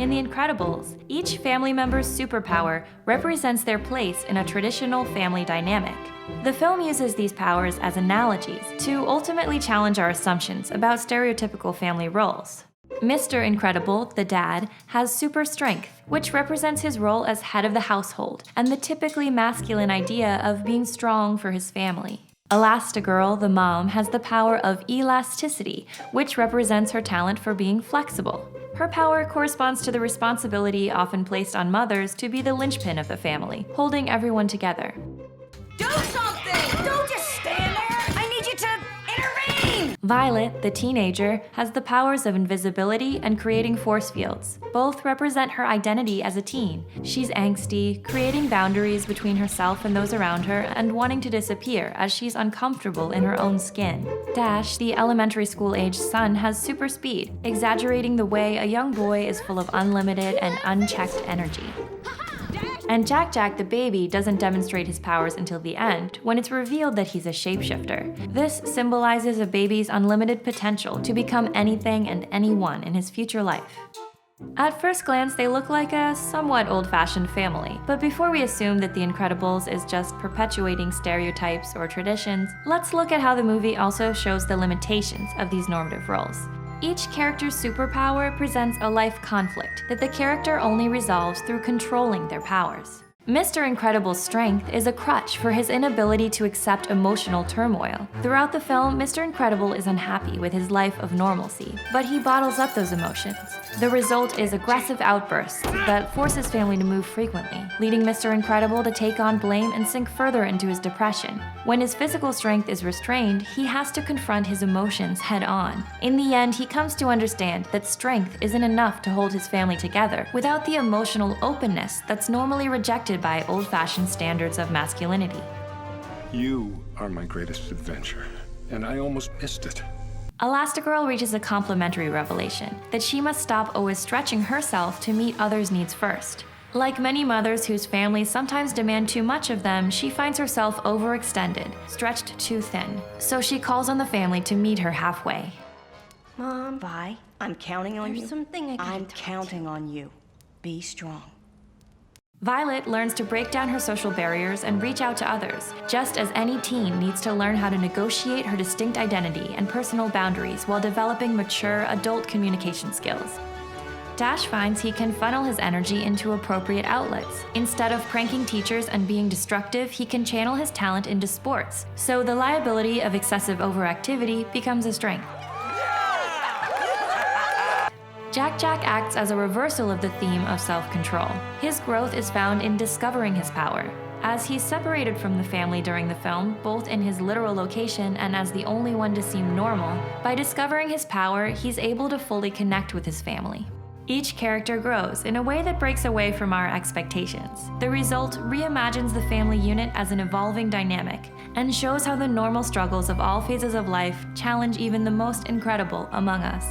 In The Incredibles, each family member's superpower represents their place in a traditional family dynamic. The film uses these powers as analogies to ultimately challenge our assumptions about stereotypical family roles. Mr. Incredible, the dad, has super strength, which represents his role as head of the household and the typically masculine idea of being strong for his family. Elastigirl, the mom, has the power of elasticity, which represents her talent for being flexible. Her power corresponds to the responsibility often placed on mothers to be the linchpin of the family, holding everyone together. Do something! Don't just stand there! I need you to intervene! Violet, the teenager, has the powers of invisibility and creating force fields. Both represent her identity as a teen. She's angsty, creating boundaries between herself and those around her, and wanting to disappear as she's uncomfortable in her own skin. Dash, the elementary school-aged son, has super speed, exaggerating the way a young boy is full of unlimited and unchecked energy. And Jack, the baby, doesn't demonstrate his powers until the end, when it's revealed that he's a shapeshifter. This symbolizes a baby's unlimited potential to become anything and anyone in his future life. At first glance, they look like a somewhat old-fashioned family, but before we assume that The Incredibles is just perpetuating stereotypes or traditions, let's look at how the movie also shows the limitations of these normative roles. Each character's superpower presents a life conflict that the character only resolves through controlling their powers. Mr. Incredible's strength is a crutch for his inability to accept emotional turmoil. Throughout the film, Mr. Incredible is unhappy with his life of normalcy, but he bottles up those emotions. The result is aggressive outbursts that force his family to move frequently, leading Mr. Incredible to take on blame and sink further into his depression. When his physical strength is restrained, he has to confront his emotions head-on. In the end, he comes to understand that strength isn't enough to hold his family together without the emotional openness that's normally rejected by old-fashioned standards of masculinity. You are my greatest adventure, and I almost missed it. Elastigirl reaches a complementary revelation, that she must stop always stretching herself to meet others' needs first. Like many mothers whose families sometimes demand too much of them, she finds herself overextended, stretched too thin. So she calls on the family to meet her halfway. Mom, Vi, I'm counting on you. There's something I'm counting on you. Be strong. Violet learns to break down her social barriers and reach out to others, just as any teen needs to learn how to negotiate her distinct identity and personal boundaries while developing mature adult communication skills. Dash finds he can funnel his energy into appropriate outlets. Instead of pranking teachers and being destructive, he can channel his talent into sports, so the liability of excessive overactivity becomes a strength. Jack acts as a reversal of the theme of self-control. His growth is found in discovering his power. As he's separated from the family during the film, both in his literal location and as the only one to seem normal, by discovering his power, he's able to fully connect with his family. Each character grows in a way that breaks away from our expectations. The result reimagines the family unit as an evolving dynamic and shows how the normal struggles of all phases of life challenge even the most incredible among us.